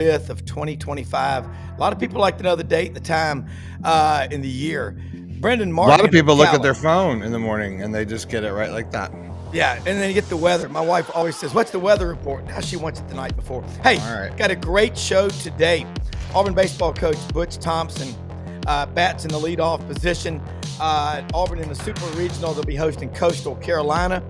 5th of 2025. A lot of people like to know the date, the time, in the year. Brendan A Martin. lot of people look at their phone in the morning and they just get it right like that. Yeah, and then you get the weather. My wife always says, "What's the weather report?" Now she wants it the night before. Hey, All right. got a great show today. Auburn baseball coach Butch Thompson bats in the leadoff position. Auburn in the Super Regional. They'll be hosting Coastal Carolina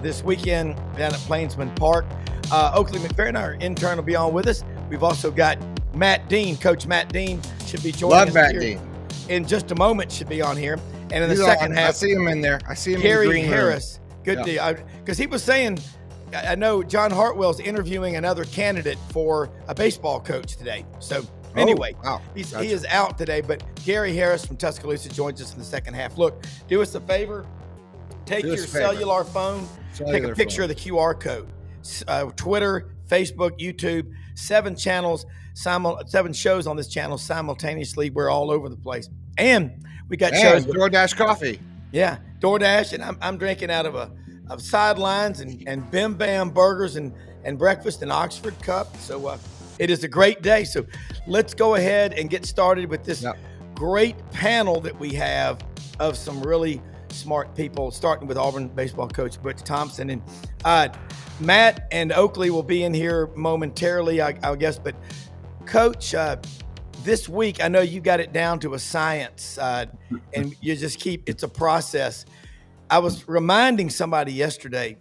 this weekend down at Plainsman Park. Oakley McFerrin, our intern, will be on with us. We've also got Matt Dean. Coach Matt Dean should be joining us Matt here Dean. in just a moment. Should be on here. And in the second half, I see him in there. I see him Gary in the green Harris. room. Good deal. Because he was saying, I know John Hartwell's interviewing another candidate for a baseball coach today. So anyway, he is out today. But Gary Harris from Tuscaloosa joins us in the second half. Look, do us a favor. Take your cellular phone. Take a picture of the QR code. Twitter, Facebook, YouTube, 7 channels, 7 shows on this channel simultaneously. We're all over the place. And we got shows. DoorDash coffee. Yeah, DoorDash, and I'm drinking out of Sidelines and Bim Bam burgers and breakfast in Oxford cup. So it is a great day. So let's go ahead and get started with this great panel that we have of some really smart people, starting with Auburn baseball coach Butch Thompson. And Matt and Oakley will be in here momentarily, I guess. But Coach, this week, I know you got it down to a science, and you just it's a process. I was reminding somebody yesterday,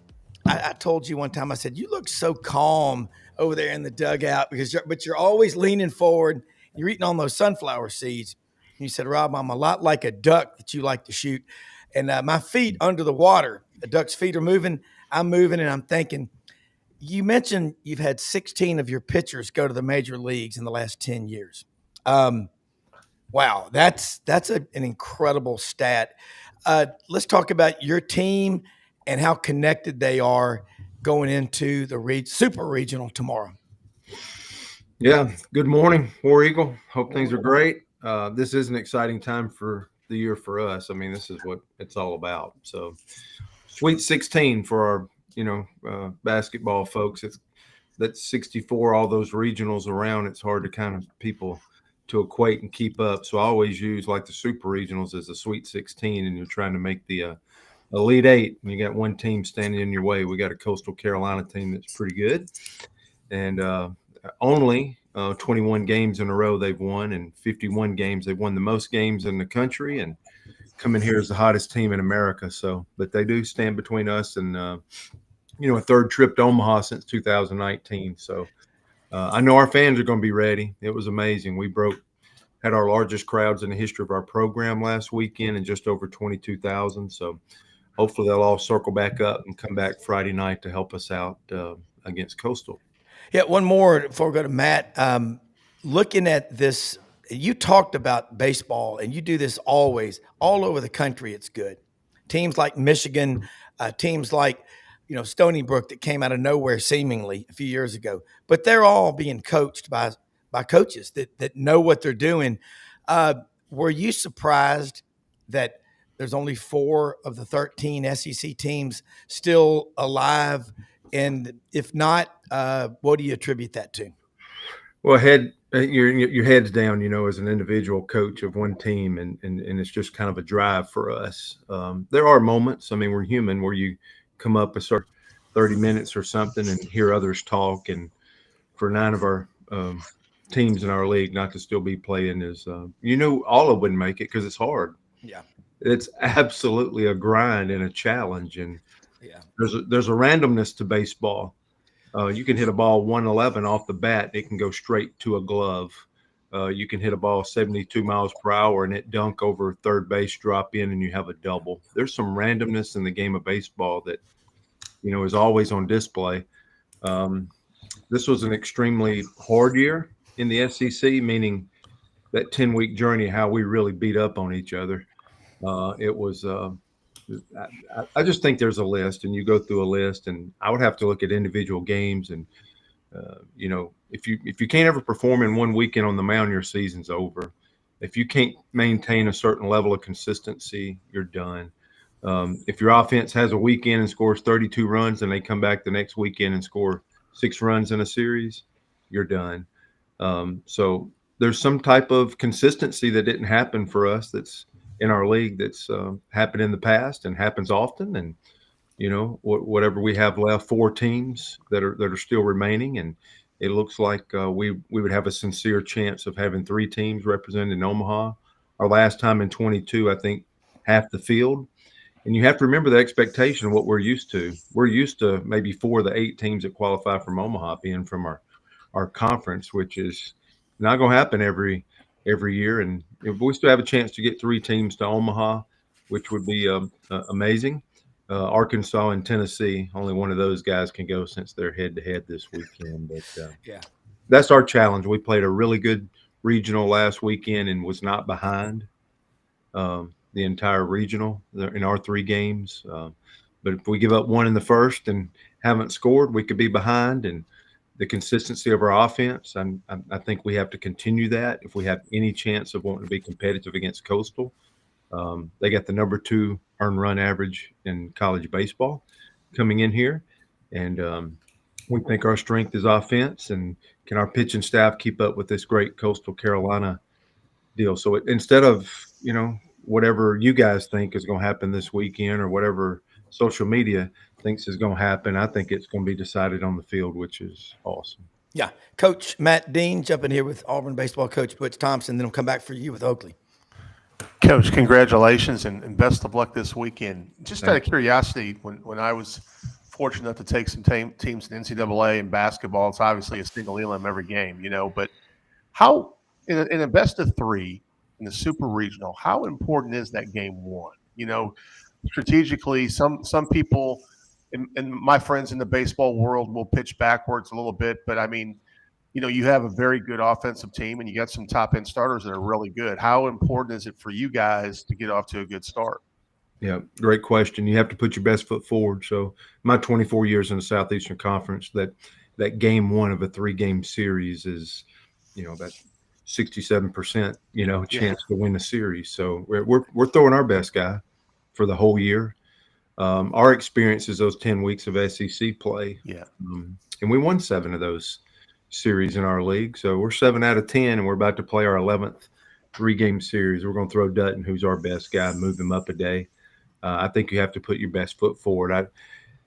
I told you one time, I said, you look so calm over there in the dugout but you're always leaning forward. You're eating on those sunflower seeds. And you said, Rob, I'm a lot like a duck that you like to shoot. And my feet under the water, a duck's feet are moving. I'm moving, and I'm thinking, you mentioned you've had 16 of your pitchers go to the major leagues in the last 10 years. Wow, that's an incredible stat. Let's talk about your team and how connected they are going into the Super Regional tomorrow. Yeah, good morning, War Eagle. Hope things are great. This is an exciting time for the year for us. I mean, this is what it's all about. So, Sweet 16 for our basketball folks. That's 64. All those regionals around. It's hard to kind of people to equate and keep up. So I always use like the Super Regionals as a Sweet 16, and you're trying to make the Elite 8, and you got one team standing in your way. We got a Coastal Carolina team that's pretty good, and only 21 games in a row they've won, and 51 games. They've won the most games in the country, and come in here as the hottest team in America. So, but they do stand between us and a third trip to Omaha since 2019. So. I know our fans are going to be ready. It was amazing. We had our largest crowds in the history of our program last weekend, and just over 22,000. So hopefully they'll all circle back up and come back Friday night to help us out against Coastal. Yeah, one more before we go to Matt. Looking at this, you talked about baseball, and you do this always. All over the country, it's good. Teams like Michigan, teams like Stony Brook that came out of nowhere seemingly a few years ago, but they're all being coached by coaches that know what they're doing. Were you surprised that there's only 4 of the 13 SEC teams still alive? And if not, what do you attribute that to? Well, your head's down, as an individual coach of one team, and it's just kind of a drive for us. There are moments, I mean, we're human, where you come up and start 30 minutes or something and hear others talk. And for 9 of our teams in our league not to still be playing is, all of wouldn't make it because it's hard. Yeah. It's absolutely a grind and a challenge. And there's a randomness to baseball. You can hit a ball 111 off the bat. It can go straight to a glove. You can hit a ball 72 miles per hour and it dunk over third base, drop in, and you have a double. There's some randomness in the game of baseball that, is always on display. This was an extremely hard year in the SEC, meaning that 10-week journey, how we really beat up on each other. It was I just think there's a list, and you go through a list, and I would have to look at individual games. And, if you can't ever perform in one weekend on the mound, your season's over. If you can't maintain a certain level of consistency, you're done. If your offense has a weekend and scores 32 runs and they come back the next weekend and score 6 runs in a series, you're done. So there's some type of consistency that didn't happen for us that's in our league that's happened in the past and happens often. And whatever we have left, 4 teams that are still remaining, and it looks like we would have a sincere chance of having 3 teams represented in Omaha. Our last time in 22, I think half the field. And you have to remember the expectation of what we're used to. We're used to maybe 4 of the 8 teams that qualify from Omaha being from our conference, which is not going to happen every year. And if we still have a chance to get 3 teams to Omaha, which would be amazing. Arkansas and Tennessee, only one of those guys can go since they're head-to-head this weekend. But Yeah. that's our challenge. We played a really good regional last weekend and was not behind the entire regional in our 3 games. But if we give up 1 in the first and haven't scored, we could be behind. And the consistency of our offense, I think we have to continue that if we have any chance of wanting to be competitive against Coastal. They got the number 2 earned run average in college baseball coming in here. And we think our strength is offense. And can our pitching staff keep up with this great Coastal Carolina deal? So instead of, whatever you guys think is going to happen this weekend or whatever social media thinks is going to happen, I think it's going to be decided on the field, which is awesome. Yeah. Coach Matt Dean jumping here with Auburn baseball coach Butch Thompson. Then we'll come back for you with Oakley. Coach, congratulations and best of luck this weekend. Just out of curiosity, when I was fortunate enough to take some teams in NCAA and basketball, it's obviously a single elim every game, but how in a best of 3 in the super regional, how important is that game 1? Strategically, some people and my friends in the baseball world will pitch backwards a little bit, but I mean, you have a very good offensive team and you got some top end starters that are really good. How important is it for you guys to get off to a good start? Yeah, great question. You have to put your best foot forward. So my 24 years in the Southeastern Conference, that game 1 of a 3-game series is, that 67%, chance to win a series. So we're throwing our best guy for the whole year. Our experience is those 10 weeks of SEC play. Yeah. And we won 7 of those series in our league. So we're 7 out of 10, and we're about to play our 11th 3-game series. We're going to throw Dutton, who's our best guy, move him up a day. I think you have to put your best foot forward.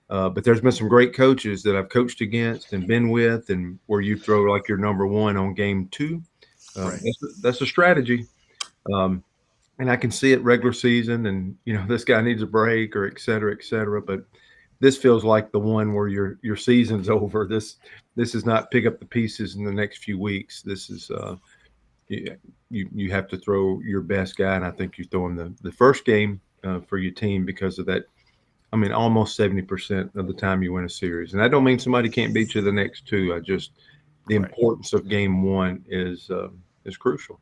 But there's been some great coaches that I've coached against and been with, and where you throw like your number 1 on game 2. Right. That's a strategy. And I can see it regular season and, this guy needs a break or et cetera, et cetera. But this feels like the one where your season's over. This is not pick up the pieces in the next few weeks. This is you have to throw your best guy. And I think you're throwing the first game for your team because of that. I mean, almost 70% of the time you win a series. And I don't mean somebody can't beat you the next 2. The importance of game 1 is crucial.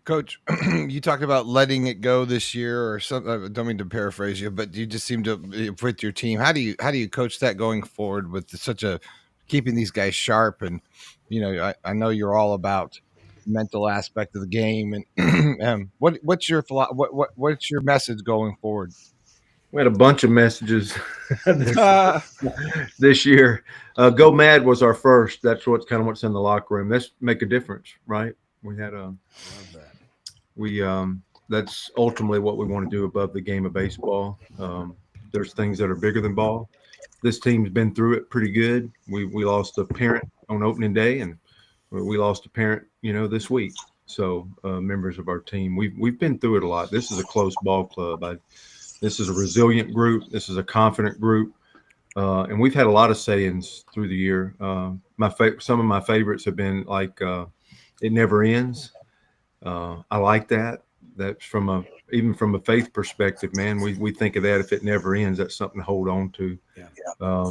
Coach, you talked about letting it go this year, or something. I don't mean to paraphrase you, but you just seem to with your team. How do you coach that going forward with keeping these guys sharp? And I know you're all about mental aspect of the game. And what's your message going forward? We had a bunch of messages this year. Go Mad was our first. That's what's in the locker room. Let's make a difference, right? We had that's ultimately what we want to do above the game of baseball. There's things that are bigger than ball. This team's been through it pretty good. We lost a parent on opening day, and we lost a parent, this week. So members of our team, we've been through it a lot. This is a close ball club. This is a resilient group. This is a confident group. And we've had a lot of sayings through the year. Some of my favorites have been like, it never ends. I like that. That's even from a faith perspective, man, we think of that. If it never ends, that's something to hold on to. Yeah.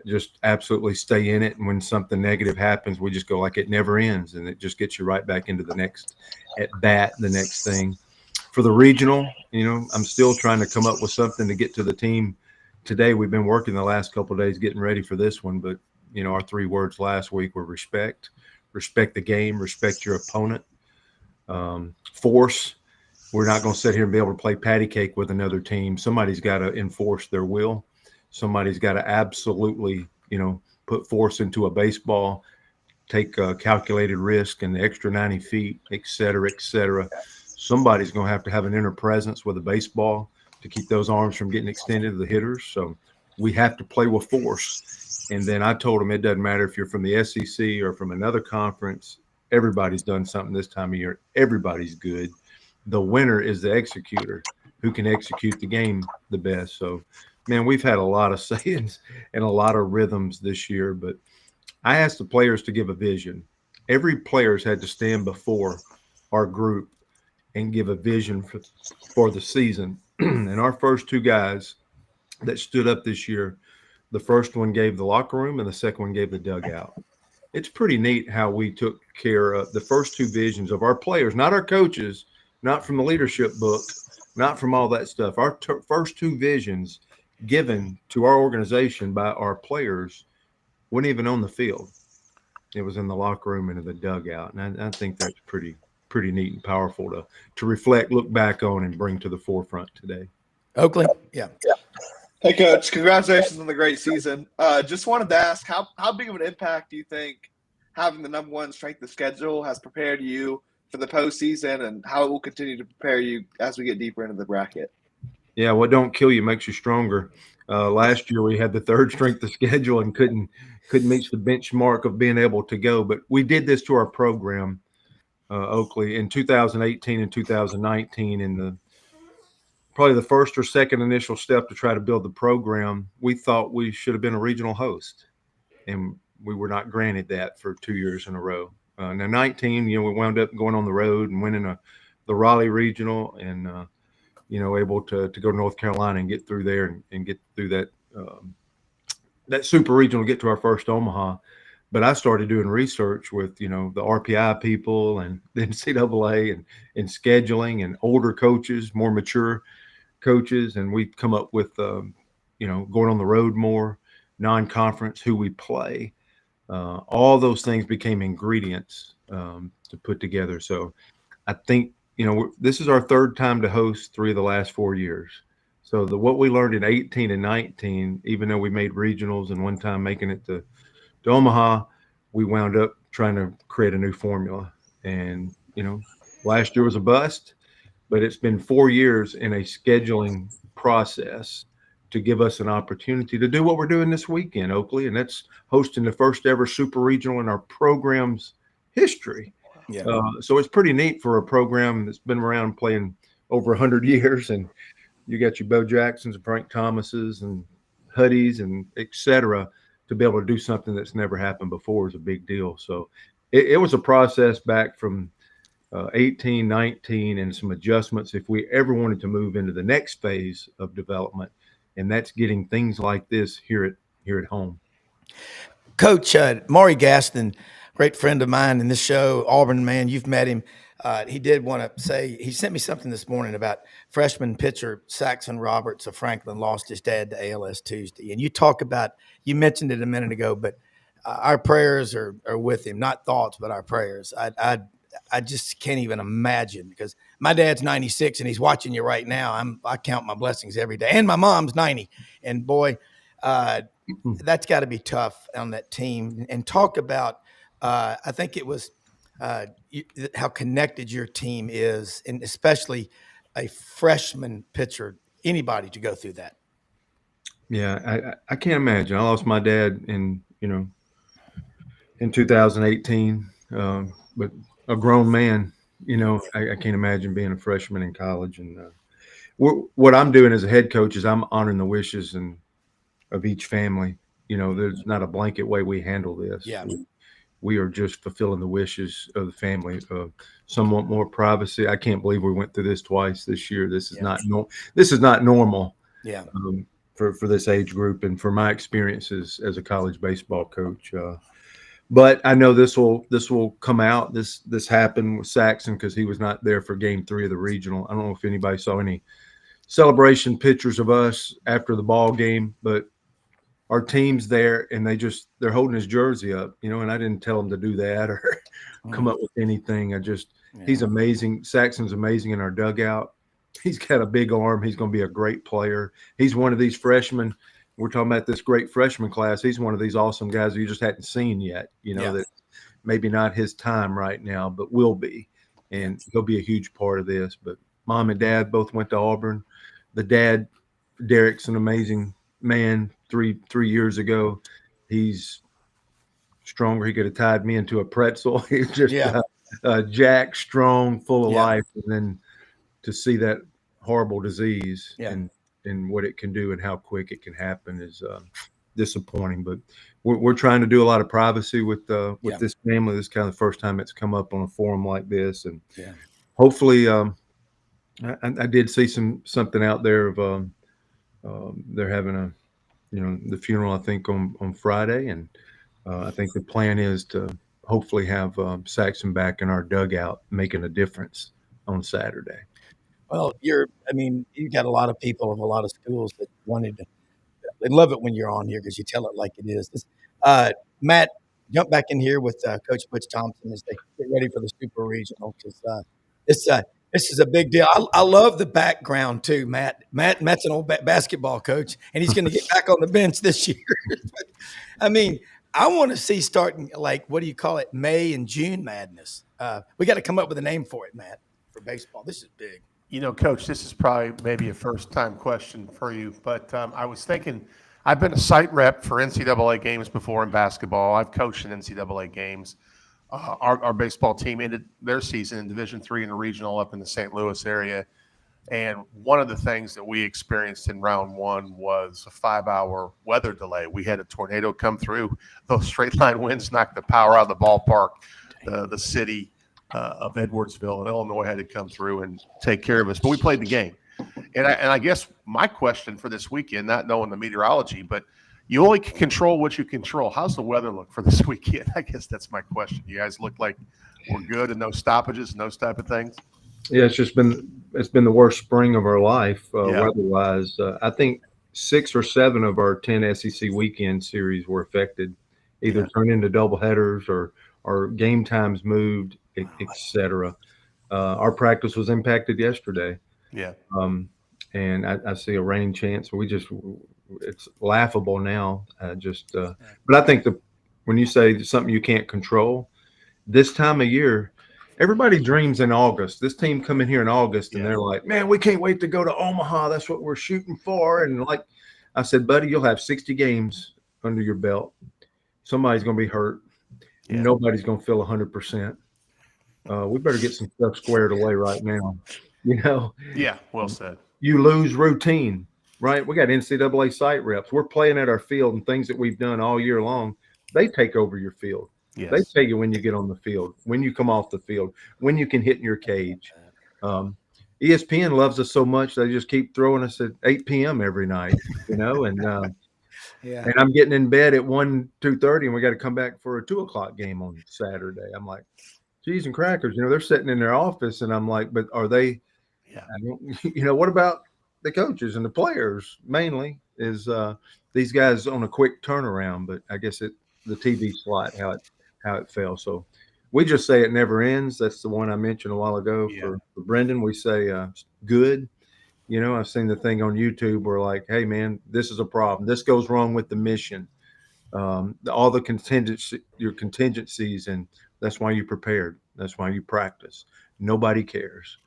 Just absolutely stay in it. And when something negative happens, we just go like it never ends. And it just gets you right back into the next at bat, the next thing. For the regional, I'm still trying to come up with something to get to the team today. We've been working the last couple of days getting ready for this one. But, our 3 words last week were respect the game, respect your opponent, force. We're not going to sit here and be able to play patty cake with another team. Somebody's got to enforce their will. Somebody's got to absolutely, put force into a baseball take calculated risk and the extra 90 feet, et cetera, et cetera. Somebody's going to have an inner presence with a baseball to keep those arms from getting extended to the hitters. So we have to play with force. And then I told them it doesn't matter if you're from the SEC or from another conference. Everybody's done something this time of year. Everybody's good. The winner is the executor who can execute the game the best. So, man, we've had a lot of sayings and a lot of rhythms this year, but I asked the players to give a vision. Every player's had to stand before our group and give a vision for the season. And our first two guys that stood up this year, the first one gave the locker room and the second one gave the dugout. It's pretty neat how we took care of the first two visions of our players, not our coaches, not from the leadership book, not from all that stuff. Our first two visions given to our organization by our players wasn't even on the field. It was in the locker room and in the dugout. And I think that's pretty neat and powerful to reflect, look back on, and bring to the forefront today. Oakley? Yeah. Hey, Coach. Congratulations on the great season. Just wanted to ask, how big of an impact do you think having the number one strength of schedule has prepared you for the postseason, and how it will continue to prepare you as we get deeper into the bracket? Yeah, what don't kill you makes you stronger. Last year we had the third strength of schedule and couldn't meet the benchmark of being able to go. But we did this to our program, Oakley, in 2018 and 2019. In probably the first or second initial step to try to build the program, we thought we should have been a regional host, and we were not granted that for 2 years in a row. Now 19, we wound up going on the road and winning the Raleigh regional, and able to go to North Carolina and get through there and get through that super regional, get to our first Omaha. But I started doing research with, the RPI people and the NCAA and scheduling and older coaches, more mature coaches. And we've come up with, going on the road more, non-conference, who we play. All those things became ingredients to put together. So I think, this is our third time to host 3 of the last 4 years. So what we learned in 18 and 19, even though we made regionals and one time making it to Omaha, we wound up trying to create a new formula. And, last year was a bust, but it's been 4 years in a scheduling process to give us an opportunity to do what we're doing this weekend, Oakley, and that's hosting the first ever super regional in our program's history. Yeah. So it's pretty neat for a program that's been around playing over 100 years, and you got your Bo Jacksons and Frank Thomases and Huddies and et cetera, to be able to do something that's never happened before is a big deal. So it was a process back from 18, 19, and some adjustments if we ever wanted to move into the next phase of development, and that's getting things like this here at home. Coach, Maury Gaston, great friend of mine in this show, Auburn man, you've met him. He did want to say, he sent me something this morning about freshman pitcher Saxon Roberts of Franklin lost his dad to ALS Tuesday. And you mentioned it a minute ago, but our prayers are with him, not thoughts, but our prayers. I just can't even imagine, because my dad's 96 and he's watching you right now. I count my blessings every day, and my mom's 90. And boy, that's got to be tough on that team. And talk about, I think it was how connected your team is, and especially a freshman pitcher, anybody to go through that. Yeah, I can't imagine. I lost my dad in 2018, but a grown man, I can't imagine being a freshman in college. And what I'm doing as a head coach is I'm honoring the wishes of each family. There's not a blanket way we handle this. Yeah. We are just fulfilling the wishes of the family. Some want more privacy. I can't believe we went through this twice this year. This is not normal. Yeah. For this age group and for my experiences as a college baseball coach. But I know this will come out. This happened with Saxon because he was not there for Game 3 of the regional. I don't know if anybody saw any celebration pictures of us after the ball game, but our team's there and they're holding his jersey up, and I didn't tell them to do that or come up with anything. He's amazing. Saxon's amazing in our dugout. He's got a big arm. He's going to be a great player. He's one of these freshmen. We're talking about this great freshman class. He's one of these awesome guys you just hadn't seen yet, that maybe not his time right now, but will be. And he'll be a huge part of this. But mom and dad both went to Auburn. The dad, Derek's an amazing man. Three years ago, he's stronger. He could have tied me into a pretzel. He's just jack, strong, full of life. And then to see that horrible disease and what it can do and how quick it can happen is disappointing. But we're trying to do a lot of privacy with this family. This is kind of the first time it's come up on a forum like this, and hopefully, I did see something out there of they're having the funeral, I think, on Friday, and I think the plan is to hopefully have Saxon back in our dugout making a difference on Saturday. Well, you got a lot of people of a lot of schools that they love it when you're on here because you tell it like it is. Matt, jump back in here with Coach Butch Thompson as they get ready for the Super Regional, because this is a big deal. I love the background too, Matt. Matt's an old basketball coach, and he's going to get back on the bench this year. I want to see starting what do you call it, May and June madness. We got to come up with a name for it, Matt, for baseball. This is big. Coach, this is probably maybe a first-time question for you, but I was thinking, I've been a site rep for NCAA games before in basketball. I've coached in NCAA games. Our baseball team ended their season in Division III in a regional up in the St. Louis area, and one of the things that we experienced in round one was a 5-hour weather delay. We had a tornado come through. Those straight-line winds knocked the power out of the ballpark. The city of Edwardsville in Illinois had to come through and take care of us, but we played the game. And I guess my question for this weekend, not knowing the meteorology, but you only can control what you control. How's the weather look for this weekend? I guess that's my question. You guys look like we're good and no stoppages and those type of things. Yeah, it's been the worst spring of our life weather-wise. I think 6 or 7 of our 10 SEC weekend series were affected, either turned into doubleheaders or game times moved, etc. Our practice was impacted yesterday. Yeah. And I see a rain chance. It's laughable now. But I think when you say something you can't control, this time of year, everybody dreams in August. This team come in here in August and they're like, man, we can't wait to go to Omaha. That's what we're shooting for. And like I said, buddy, you'll have 60 games under your belt. Somebody's going to be hurt. Yeah. Nobody's going to feel 100%. We better get some stuff squared away right now. Yeah, well said. You lose routine, right? We got NCAA site reps. We're playing at our field, and things that we've done all year long, they take over your field. Yes. They tell you when you get on the field, when you come off the field, when you can hit in your cage. ESPN loves us so much, they just keep throwing us at 8 p.m. every night, and and I'm getting in bed at 2:30, and we got to come back for a 2:00 game on Saturday. I'm like, cheese and crackers, they're sitting in their office, and I'm like, but are they? Yeah. What about the coaches and the players? Mainly is these guys on a quick turnaround, but I guess the TV slot how it fell. So we just say it never ends. That's the one I mentioned a while ago. For Brendan, we say good. I've seen the thing on YouTube where like, hey man, this is a problem. This goes wrong with the mission. All the your contingencies, and that's why you prepared. That's why you practice. Nobody cares.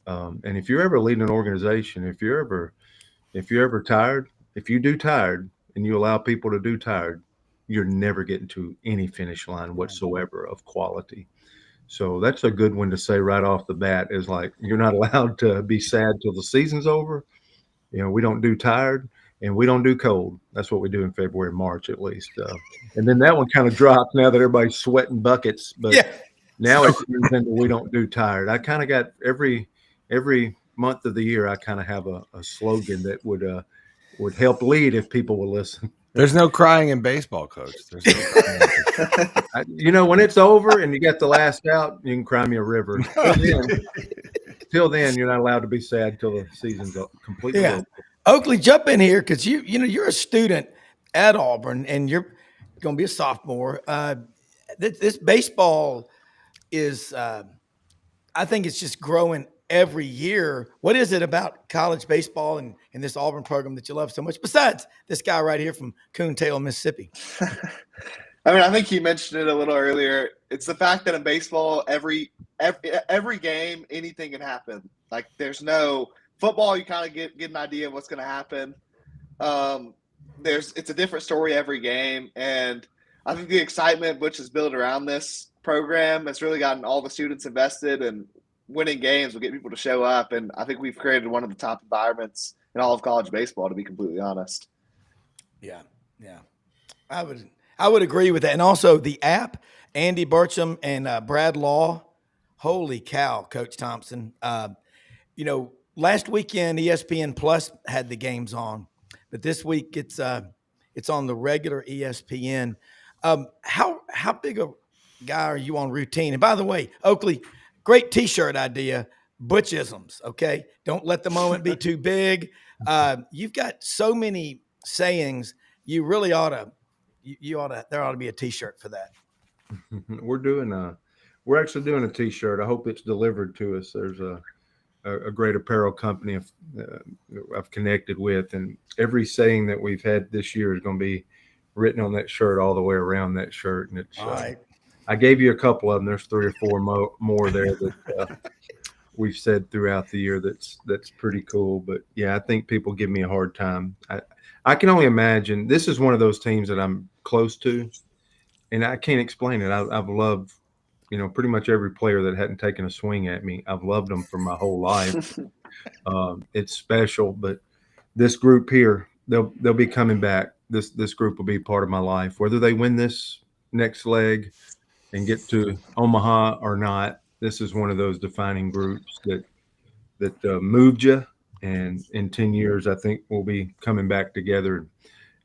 And if you're ever leading an organization, if you're ever tired, if you do tired and you allow people to do tired, you're never getting to any finish line whatsoever of quality. So that's a good one to say right off the bat, is like, you're not allowed to be sad till the season's over. We don't do tired and we don't do cold. That's what we do in February and March, at least. And then that one kind of dropped now that everybody's sweating buckets, but now it turns into we don't do tired. I kind of got every month of the year, I kind of have a slogan that would help lead if people will listen. There's no crying in baseball, Coach. There's no crying. When it's over and you got the last out, you can cry me a river. Till then, you're not allowed to be sad till the season's completely over. Oakley, jump in here, because you're a student at Auburn and you're going to be a sophomore. This baseball is, I think it's just growing every year. What is it about college baseball and this Auburn program that you love so much, besides this guy right here from Coontail, Mississippi? I mean, I think you mentioned it a little earlier. It's the fact that in baseball, every game, anything can happen. Like, there's no football. You kind of get an idea of what's going to happen. It's a different story every game, and I think the excitement Butch has built around this program has really gotten all the students invested, and winning games will get people to show up. And I think we've created one of the top environments in all of college baseball, to be completely honest. Yeah. I would agree with that. And also the app, Andy Burcham and Brad Law. Holy cow, Coach Thompson. Last weekend ESPN Plus had the games on, but this week it's on the regular ESPN. How big a guy are you on routine? And by the way, Oakley, great T-shirt idea. Butchisms, okay? Don't let the moment be too big. You've got so many sayings. You really ought to. There ought to be a T-shirt for that. We're actually doing a T-shirt. I hope it's delivered to us. There's a great apparel company I've connected with, and every saying that we've had this year is going to be written on that shirt all the way around that shirt. And it's all right. I gave you a couple of them. There's 3 or 4 more there that we've said throughout the year. That's pretty cool. But yeah, I think people give me a hard time. I can only imagine. This is one of those teams that I'm close to, and I can't explain it. I've loved, pretty much every player that hadn't taken a swing at me. I've loved them for my whole life. It's special, but this group here, they'll be coming back. This group will be part of my life, whether they win this next leg and get to Omaha or not. This is one of those defining groups that moved you. And in 10 years, I think we'll be coming back together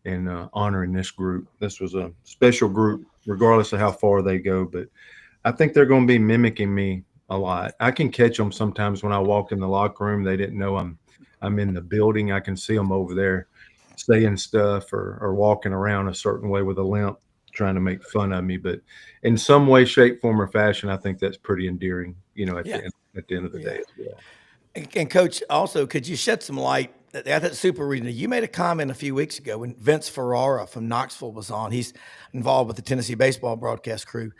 and honoring this group. This was a special group, regardless of how far they go. But I think they're going to be mimicking me a lot. I can catch them sometimes when I walk in the locker room. They didn't know I'm in the building. I can see them over there saying stuff or walking around a certain way with a limp, trying to make fun of me. But in some way, shape, form, or fashion, I think that's pretty endearing, at the end of the day as well. And Coach, also, could you shed some light at that Super Regional? You made a comment a few weeks ago when Vince Ferrara from Knoxville was on. He's involved with the Tennessee baseball broadcast crew.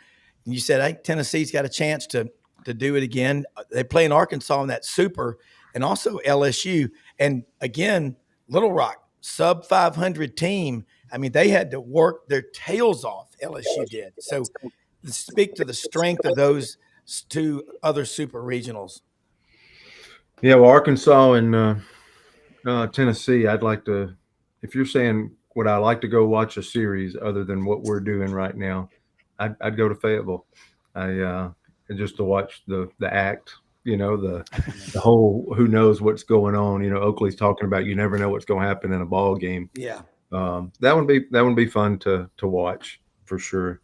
And you said, hey, Tennessee's got a chance to do it again. They play in Arkansas in that Super, and also LSU. And again, Little Rock, sub 500 team. I mean, they had to work their tails off. LSU did. So speak to the strength of those 2 other Super Regionals. Yeah, well, Arkansas and Tennessee, I'd like to, if you're saying would I like to go watch a series other than what we're doing right now, I'd go to Fayetteville. Just to watch the act, the whole who knows what's going on. Oakley's talking about you never know what's going to happen in a ball game. Yeah, that would be fun to watch for sure.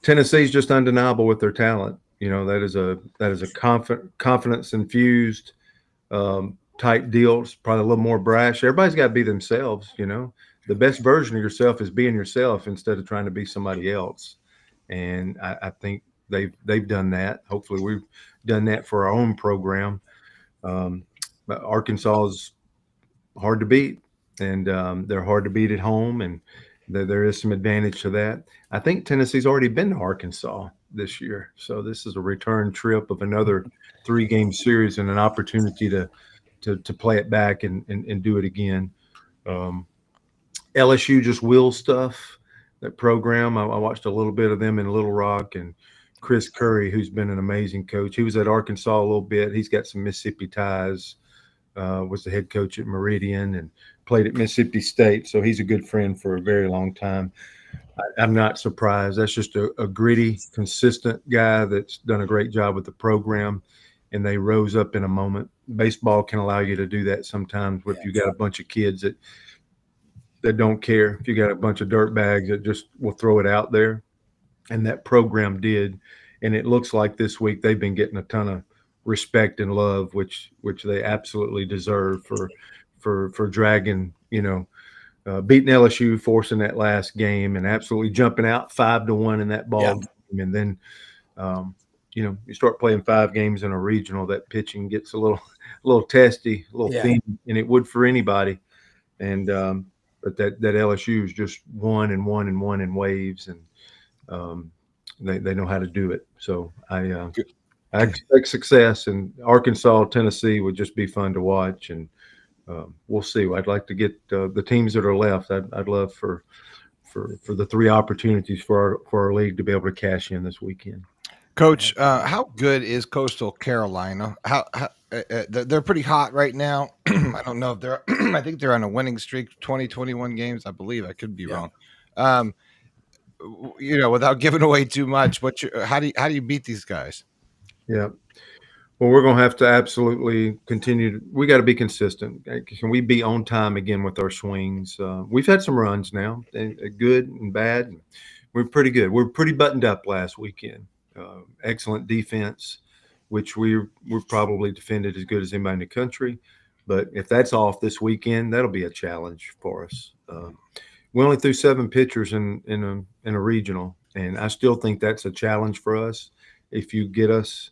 Tennessee's just undeniable with their talent. That is a confidence infused type deal. It's probably a little more brash. Everybody's got to be themselves. The best version of yourself is being yourself instead of trying to be somebody else. And I think they've done that. Hopefully, we've done that for our own program. But Arkansas is hard to beat, and they're hard to beat at home, and there is some advantage to that. I think Tennessee's already been to Arkansas this year, so this is a return trip of another 3-game series and an opportunity to play it back and do it again. LSU just will stuff. That program, I watched a little bit of them in Little Rock, and Chris Curry, who's been an amazing coach. He was at Arkansas a little bit. He's got some Mississippi ties. Was the head coach at Meridian and played at Mississippi State, so he's a good friend for a very long time. I'm not surprised. That's just a gritty, consistent guy that's done a great job with the program, and they rose up in a moment. Baseball can allow you to do that sometimes if you got a bunch of kids that don't care. If you got a bunch of dirt bags that just will throw it out there, and that program did. And it looks like this week they've been getting a ton of respect and love, which they absolutely deserve for dragging, beating LSU, forcing that last game, and absolutely jumping out 5-1 in that ball game. And then, you start playing 5 games in a regional, that pitching gets a little testy, a little thin, and it would for anybody. And but that LSU is just one and one and one in waves, and they know how to do it. So I expect success, and Arkansas, Tennessee would just be fun to watch, and we'll see. I'd like to get the teams that are left. I'd love for the 3 opportunities for our league to be able to cash in this weekend. Coach, how good is Coastal Carolina? How they're pretty hot right now. I don't know if they're. I think they're on a winning streak, 21 games. I believe. I could be wrong. Without giving away too much, how do you beat these guys? Yeah. Well, we're going to have to absolutely continue. We got to be consistent. Can we be on time again with our swings? We've had some runs now, good and bad. We're pretty good. We're pretty buttoned up last weekend. Excellent defense, which we're probably defended as good as anybody in the country. But if that's off this weekend, that'll be a challenge for us. We only threw 7 pitchers in a regional, and I still think that's a challenge for us. If you get us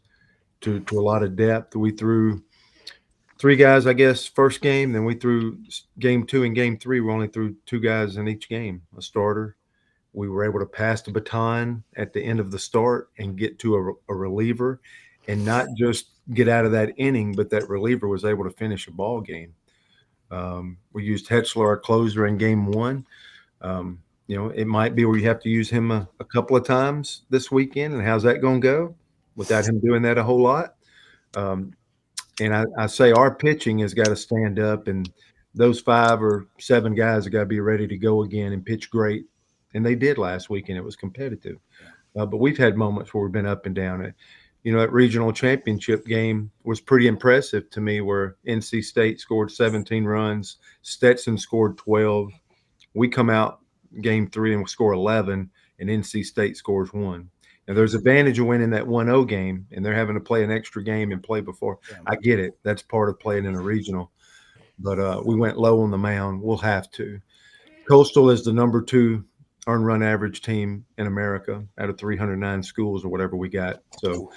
to a lot of depth, we threw 3 guys, I guess, first game. Then we threw game 2 and game 3. We only threw 2 guys in each game, a starter. We were able to pass the baton at the end of the start and get to a reliever, and not just get out of that inning, but that reliever was able to finish a ball game. We used Hetzler, our closer, in game 1. It might be where you have to use him a couple of times this weekend, and how's that going to go without him doing that a whole lot? And I say our pitching has got to stand up, and those 5 or 7 guys have got to be ready to go again and pitch great. And they did last weekend. It was competitive. But we've had moments where we've been up and down. That regional championship game was pretty impressive to me, where NC State scored 17 runs. Stetson scored 12. We come out game 3 and we score 11, and NC State scores 1. Now, there's advantage of winning that 1-0 game, and they're having to play an extra game and play before. I get it. That's part of playing in a regional. But we went low on the mound. We'll have to. Coastal is the number 2 earned run average team in America out of 309 schools or whatever we got. So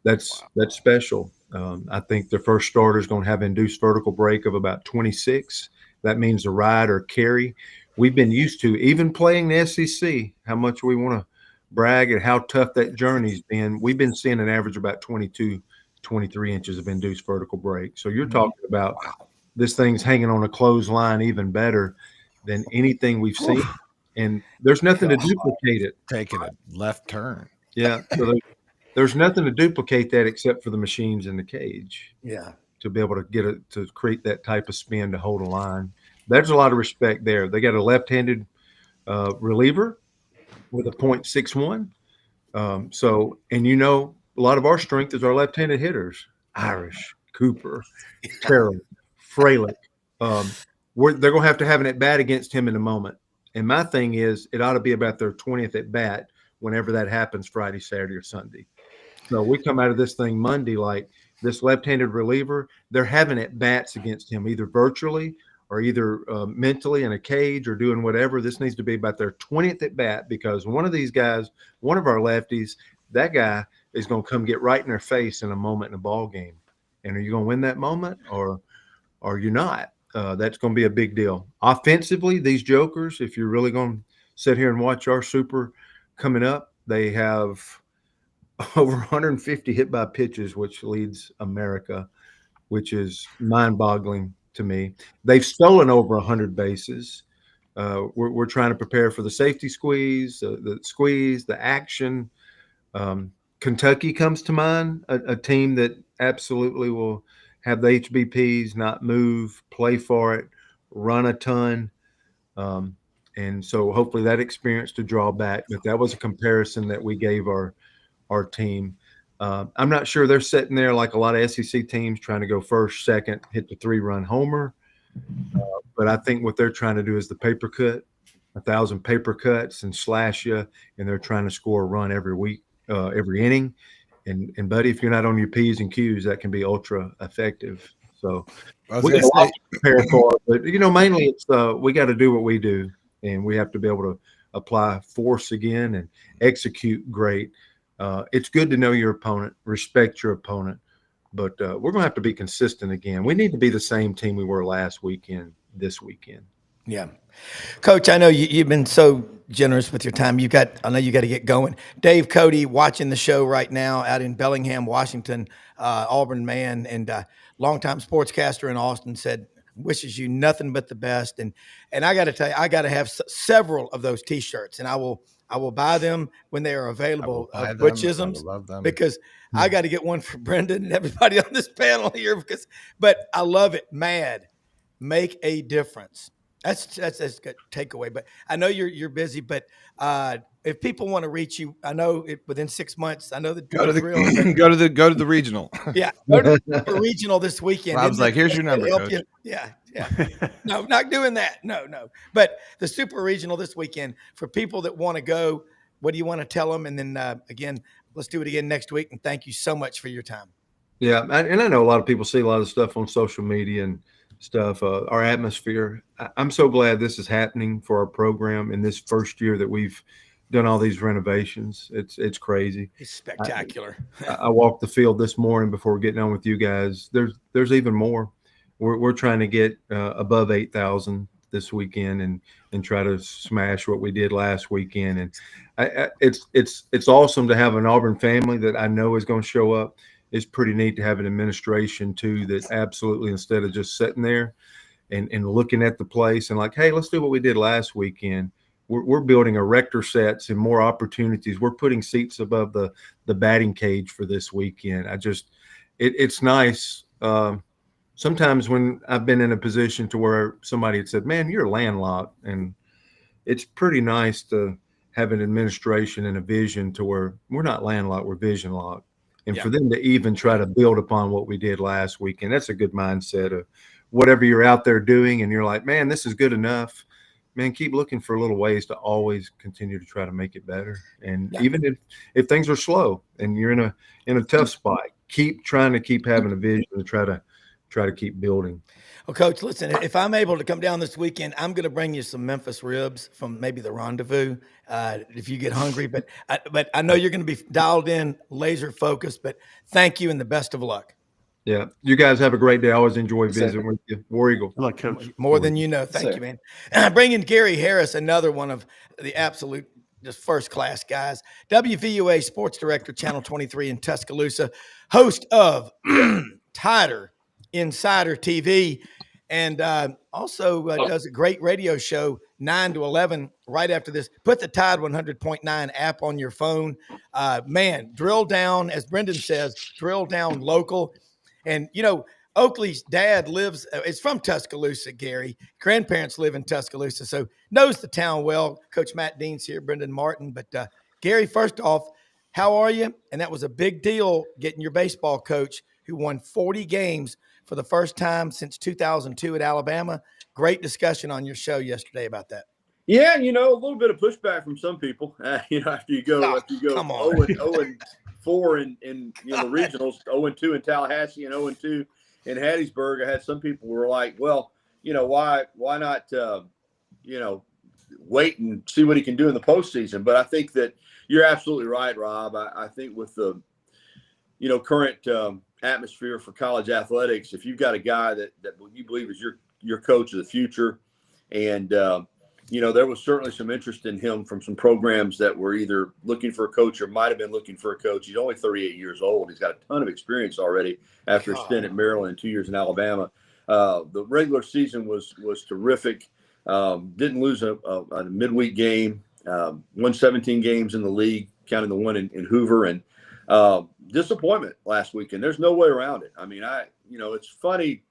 that's special. I think the first starter is going to have induced vertical break of about 26. That means a ride or carry. We've been used to, even playing the SEC, how much we want to brag at how tough that journey's been. We've been seeing an average about 22, 23 inches of induced vertical break. So you're talking about this thing's hanging on a clothesline even better than anything we've seen. And there's nothing to duplicate it. Taking a left turn. Yeah. So there's nothing to duplicate that except for the machines in the cage. Yeah. To be able to get it to create that type of spin to hold a line. There's a lot of respect there. They got a left-handed reliever with a .61. A lot of our strength is our left-handed hitters. Irish, Cooper, Terrell, Fralick. They're going to have an at-bat against him in a moment. And my thing is, it ought to be about their 20th at bat whenever that happens, Friday, Saturday, or Sunday. So we come out of this thing Monday like this left-handed reliever, they're having at bats against him either virtually or either mentally in a cage or doing whatever. This needs to be about their 20th at bat, because one of these guys, one of our lefties, that guy is going to come get right in their face in a moment in a ball game. And are you going to win that moment or you're not? That's going to be a big deal. Offensively, these jokers, if you're really going to sit here and watch our super coming up, they have over 150 hit by pitches, which leads America, which is mind-boggling to me. They've stolen over 100 bases. We're trying to prepare for the safety squeeze, the action. Kentucky comes to mind, a team that absolutely will have the HBPs, not move, play for it, run a ton. And so hopefully that experience to draw back. But that was a comparison that we gave our team. I'm not sure they're sitting there like a lot of SEC teams trying to go first, second, hit the 3-run homer. But I think what they're trying to do is the paper cut, 1,000 paper cuts and slash you, and they're trying to score a run every week, every inning. And buddy, if you're not on your P's and Q's, that can be ultra effective. So we got a lot to prepare for, but mainly it's we got to do what we do, and we have to be able to apply force again and execute great. It's good to know your opponent, respect your opponent, but we're going to have to be consistent again. We need to be the same team we were last weekend this weekend. Yeah. Coach, I know you've been so generous with your time. I know you got to get going. Dave Cody watching the show right now out in Bellingham, Washington, Auburn man, and longtime sportscaster in Austin said, wishes you nothing but the best. And I got to tell you, I got to have several of those T-shirts, and I will buy them when they are I will available buy of them. I Butchisms will love them. because I got to get one for Brendan and everybody on this panel here but I love it. Mad, make a difference. That's a good takeaway. But I know you're busy. But if people want to reach you, I know within 6 months. I know the Go to the drill. But go to the regional. yeah, go to the regional this weekend. Rob's like, here's your number, help Coach. you? Yeah. No, not doing that. No. But the super regional this weekend for people that want to go. What do you want to tell them? And then again, let's do it again next week. And thank you so much for your time. Yeah, and I know a lot of people see a lot of stuff on social media and stuff. Our atmosphere. I'm so glad this is happening for our program in this first year that we've done all these renovations. It's crazy. It's spectacular. I walked the field this morning before getting on with you guys. There's even more. We're trying to get above 8,000 this weekend and try to smash what we did last weekend. And it's awesome to have an Auburn family that I know is going to show up. It's pretty neat to have an administration too that absolutely, instead of just sitting there and looking at the place and like, hey, let's do what we did last weekend. We're building erector sets and more opportunities. We're putting seats above the batting cage for this weekend. It's nice. Sometimes when I've been in a position to where somebody had said, man, you're landlocked, and it's pretty nice to have an administration and a vision to where we're not landlocked, we're vision locked. And for them to even try to build upon what we did last weekend, that's a good mindset of whatever you're out there doing. And you're like, man, this is good enough. Man, keep looking for little ways to always continue to try to make it better. And even if things are slow and you're in a tough spot, keep trying to keep having a vision to try to keep building. Well, Coach, listen, if I'm able to come down this weekend, I'm going to bring you some Memphis ribs from maybe the Rendezvous if you get hungry. But I know you're going to be dialed in, laser focused. But thank you and the best of luck. Yeah. You guys have a great day. I always enjoy visiting with you. War Eagle. Good luck, Coach. More than you know. Thank you, man. Bringing Gary Harris, another one of the absolute just first-class guys. WVUA Sports Director, Channel 23 in Tuscaloosa, host of Tider Insider TV, and also does a great radio show 9 to 11 right after this. Put the Tide 100.9 app on your phone. Man, drill down, as Brendan says, drill down local. And, you know, Oakley's dad lives, is from Tuscaloosa, Gary. Grandparents live in Tuscaloosa, so knows the town well. Coach Matt Dean's here, Brendan Martin. But, Gary, first off, how are you? And that was a big deal getting your baseball coach who won 40 games for the first time since 2002 at Alabama. Great discussion on your show yesterday about that. Yeah, you know, a little bit of pushback from some people. After you go 0-4 in the regionals, 0-2 in Tallahassee and 0-2 in Hattiesburg. I had some people who were like, well, you know, why not, wait and see what he can do in the postseason. But I think that you're absolutely right, Rob. I think with the, current atmosphere for college athletics, if you've got a guy that you believe is your coach of the future, and there was certainly some interest in him from some programs that were either looking for a coach or might have been looking for a coach. He's only 38 years old. He's got a ton of experience already after a stint at Maryland and 2 years in Alabama. The regular season was terrific. Didn't lose a midweek game. Won 17 games in the league, counting the one in Hoover, and disappointment last weekend. There's no way around it. I mean, it's funny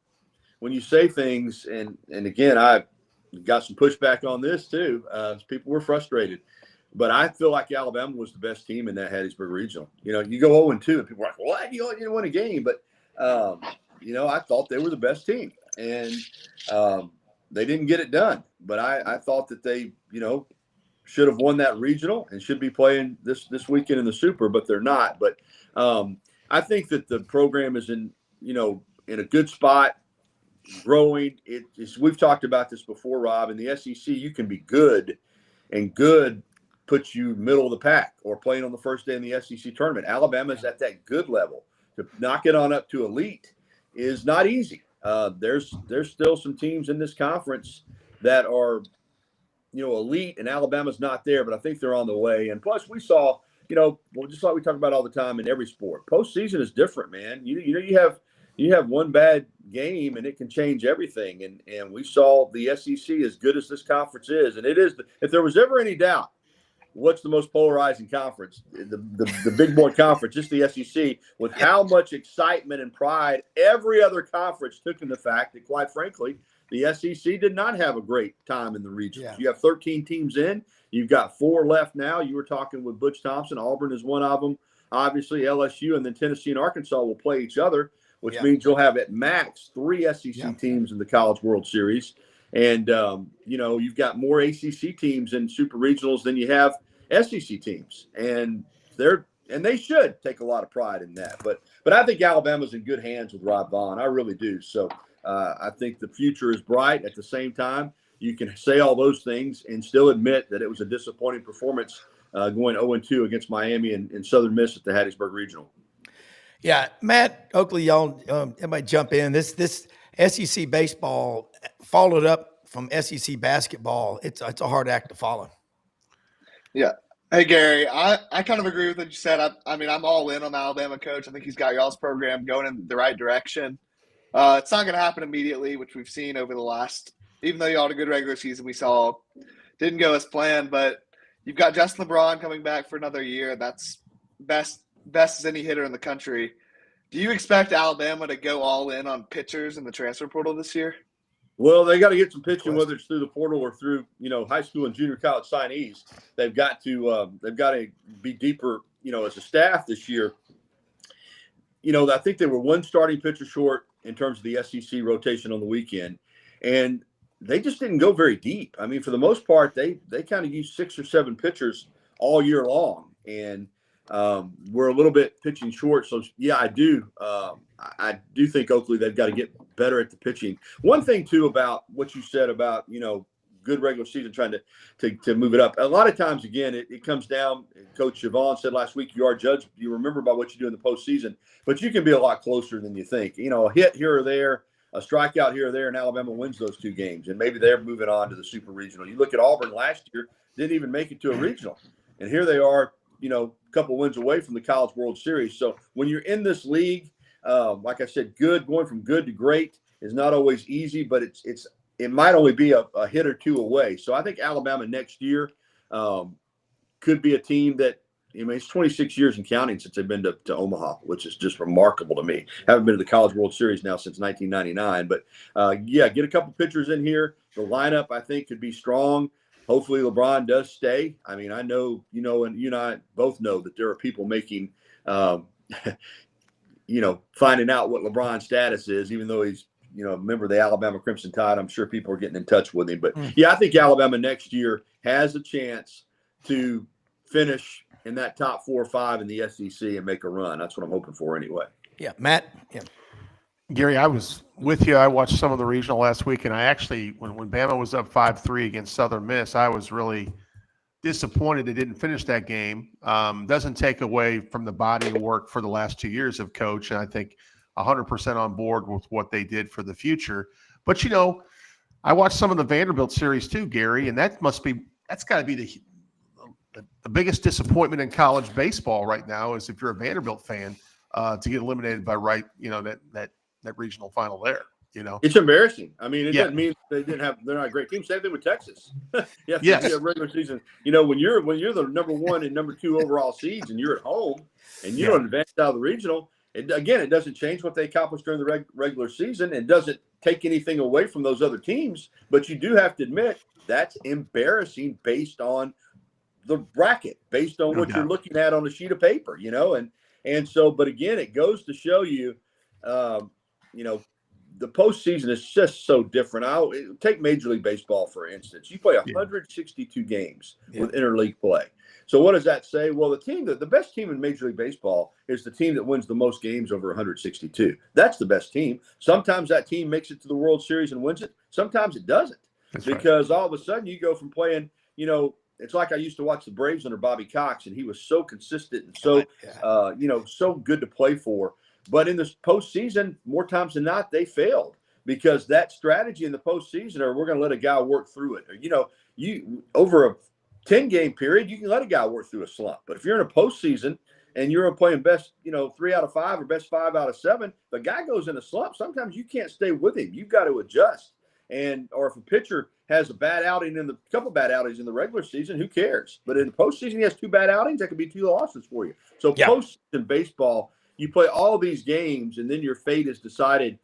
when you say things, and again, I got some pushback on this too. People were frustrated, but I feel like Alabama was the best team in that Hattiesburg regional. You go 0-2 and people are like, what? You didn't win a game. But, I thought they were the best team, and they didn't get it done. But I thought that they, should have won that regional and should be playing this weekend in the Super, but they're not. But I think that the program is in a good spot, growing. We've talked about this before, Rob. In the SEC, you can be good, and good puts you middle of the pack or playing on the first day in the SEC tournament. Alabama's at that good level. To knock it on up to elite is not easy. There's still some teams in this conference that are, elite, and Alabama's not there, but I think they're on the way. And plus, we saw, just like we talk about all the time in every sport, postseason is different, man. You have one bad game and it can change everything. And we saw the SEC, as good as this conference is, and it is. If there was ever any doubt, what's the most polarizing conference? The big boy conference, just the SEC, with how much excitement and pride every other conference took in the fact that, quite frankly, the SEC did not have a great time in the region. Yeah. You have 13 teams in. You've got 4 left now. You were talking with Butch Thompson. Auburn is one of them. Obviously, LSU and then Tennessee and Arkansas will play each other, which means you'll have at max 3 SEC teams in the College World Series. And, you've got more ACC teams in super regionals than you have SEC teams. And they should take a lot of pride in that. But I think Alabama's in good hands with Rob Browne. I really do. So I think the future is bright. At the same time, you can say all those things and still admit that it was a disappointing performance going 0-2 against Miami and Southern Miss at the Hattiesburg Regional. Yeah, Matt, Oakley, y'all, everybody jump in. This SEC baseball followed up from SEC basketball. It's a hard act to follow. Yeah. Hey, Gary, I kind of agree with what you said. I'm all in on the Alabama coach. I think he's got y'all's program going in the right direction. It's not going to happen immediately, which we've seen over the last, even though y'all had a good regular season, we saw didn't go as planned, but you've got Justin LeBron coming back for another year. That's best as any hitter in the country. Do you expect Alabama to go all in on pitchers in the transfer portal this year? Well, they got to get some pitching, whether it's through the portal or through, high school and junior college signees. They've got to be deeper, as a staff this year. I think they were one starting pitcher short in terms of the SEC rotation on the weekend, and they just didn't go very deep. I mean, for the most part, they kind of used 6 or 7 pitchers all year long, and we're a little bit pitching short. So yeah, I do think Oakley, they've got to get better at the pitching. One thing too about what you said about, good regular season, trying to move it up. A lot of times, again, it comes down, Coach Siobhan said last week, you are judged, you remember by what you do in the postseason, but you can be a lot closer than you think. A hit here or there, a strikeout here or there, and Alabama wins those 2 games, and maybe they're moving on to the super regional. You look at Auburn last year, didn't even make it to a regional, and here they are, a couple wins away from the College World Series. So when you're in this league, like I said, going from good to great is not always easy, but it might only be a hit or 2 away. So I think Alabama next year could be a team that, it's 26 years and counting since they've been to Omaha, which is just remarkable to me. Haven't been to the College World Series now since 1999. But, get a couple pitchers in here. The lineup, I think, could be strong. Hopefully LeBron does stay. I mean, I know, and you and I both know that there are people making, finding out what LeBron's status is, even though he's, a member of the Alabama Crimson Tide. I'm sure people are getting in touch with him. But, I think Alabama next year has a chance to finish in that top 4 or 5 in the SEC and make a run. That's what I'm hoping for anyway. Yeah, Matt. Yeah. Gary, I was with you. I watched some of the regional last week, and I actually, when Bama was up 5-3 against Southern Miss, I was really disappointed they didn't finish that game. Doesn't take away from the body of work for the last 2 years of coach, and I think 100% on board with what they did for the future. But, I watched some of the Vanderbilt series too, Gary, and that's got to be the biggest disappointment in college baseball right now is if you're a Vanderbilt fan to get eliminated by that regional final there. It's embarrassing. I mean, it doesn't mean they're not a great team. Same thing with Texas. Yes. A regular season. When you're the number 1 and number 2 overall seeds and you're at home and you don't advance out of the regional, it doesn't change what they accomplished during the regular season. It doesn't take anything away from those other teams, but you do have to admit that's embarrassing based on the bracket, based on what you're looking at on a sheet of paper, and so, but again, it goes to show you, the postseason is just so different. Take Major League Baseball, for instance. You play 162 games with interleague play. So what does that say? Well, the best team in Major League Baseball is the team that wins the most games over 162. That's the best team. Sometimes that team makes it to the World Series and wins it. Sometimes it doesn't. That's because all of a sudden you go from playing, it's like I used to watch the Braves under Bobby Cox, and he was so consistent and so, so good to play for. But in this postseason, more times than not, they failed because that strategy in the postseason, or we're going to let a guy work through it. Or, you over a 10-game period, you can let a guy work through a slump. But if you're in a postseason and you're playing best, 3 out of 5 or best 5 out of 7, the guy goes in a slump. Sometimes you can't stay with him. You've got to adjust. Or if a pitcher has a bad outing couple bad outings in the regular season, who cares? But in the postseason, he has 2 bad outings. That could be 2 losses for you. So postseason baseball, you play all these games, and then your fate is decided.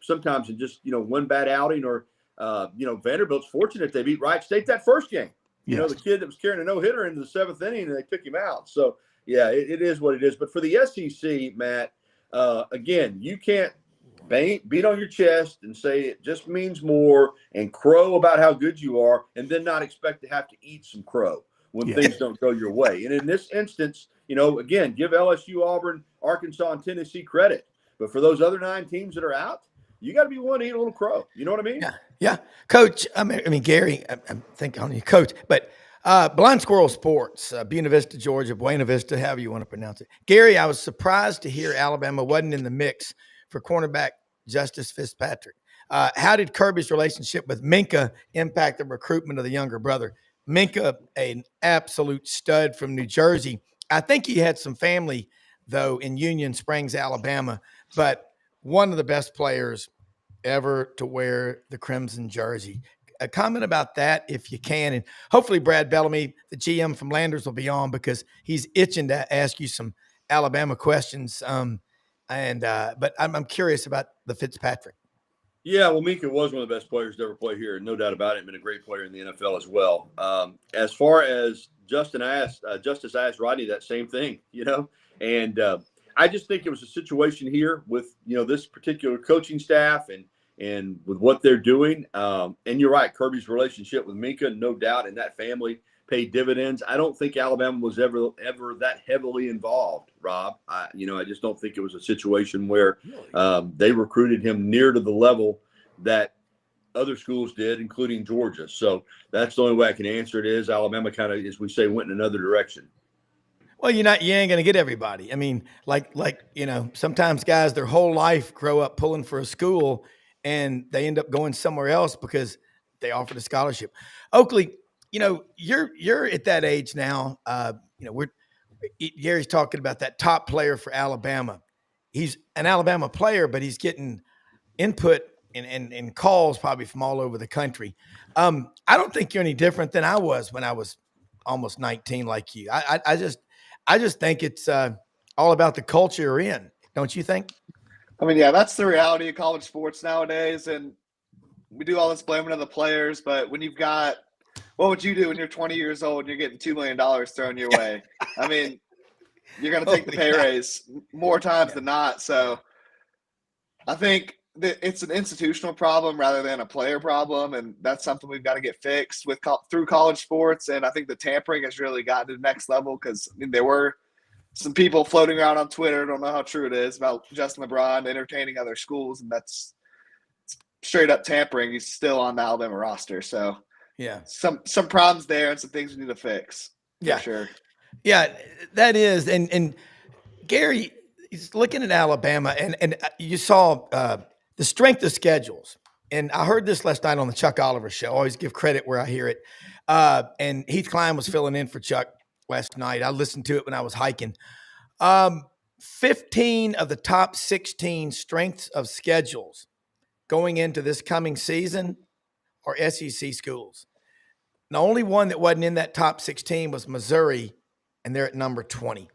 Sometimes in just 1 bad outing, or Vanderbilt's fortunate they beat Wright State that first game. Yes. The kid that was carrying a no-hitter into the 7th inning, and they took him out. So yeah, it is what it is. But for the SEC, Matt, again, you can't beat on your chest and say it just means more and crow about how good you are, and then not expect to have to eat some crow when things don't go your way. And in this instance, again, give LSU, Auburn, Arkansas, and Tennessee credit. But for those other 9 teams that are out, you got to be willing to eat a little crow. You know what I mean? Yeah. Coach, I mean, Gary, I'm thinking on you, Coach, but Blind Squirrel Sports, Buena Vista, Georgia, Buena Vista, however you want to pronounce it. Gary, I was surprised to hear Alabama wasn't in the mix for cornerback Justice Fitzpatrick. How did Kirby's relationship with Minka impact the recruitment of the younger brother? Minka, an absolute stud from New Jersey. I think he had some family, though, in Union Springs, Alabama, but one of the best players ever to wear the crimson jersey. A comment about that, if you can, and hopefully Brad Bellamy, the GM from Landers, will be on because he's itching to ask you some Alabama questions. But I'm curious about the Fitzpatrick. Yeah, well, Minka was one of the best players to ever play here, no doubt about it. Been a great player in the NFL as well. As far as Justice asked Rodney that same thing, and I just think it was a situation here with this particular coaching staff and with what they're doing. And you're right, Kirby's relationship with Minka, no doubt, and that family paid dividends. I don't think Alabama was ever that heavily involved, Rob. I just don't think it was a situation where they recruited him near to the level that other schools did, including Georgia. So that's the only way I can answer it is Alabama kind of, as we say, went in another direction. Well, you ain't going to get everybody. I mean, like sometimes guys, their whole life grow up pulling for a school and they end up going somewhere else because they offered a scholarship. Oakley, you're at that age now. Gary's talking about that top player for Alabama. He's an Alabama player, but he's getting input and calls probably from all over the country. I don't think you're any different than I was when I was almost 19 like you. I just think it's all about the culture you're in. Don't you think? I mean, yeah, that's the reality of college sports nowadays. And we do all this blaming of the players, but when you've got – what would you do when you're 20 years old and you're getting $2 million thrown your way? I mean, you're going to take the pay raise more times than not. So I think that it's an institutional problem rather than a player problem, and that's something we've got to get fixed through college sports. And I think the tampering has really gotten to the next level because there were some people floating around on Twitter, don't know how true it is, about Justin LeBron entertaining other schools, and that's straight up tampering. He's still on the Alabama roster. So yeah, some problems there and some things we need to fix. Yeah, sure. Yeah, that is. And Gary, he's looking at Alabama, and you saw the strength of schedules. And I heard this last night on the Chuck Oliver show. I always give credit where I hear it. And Heath Klein was filling in for Chuck last night. I listened to it when I was hiking. 15 of the top 16 strengths of schedules going into this coming season are SEC schools. The only one that wasn't in that top 16 was Missouri, and they're at number 20.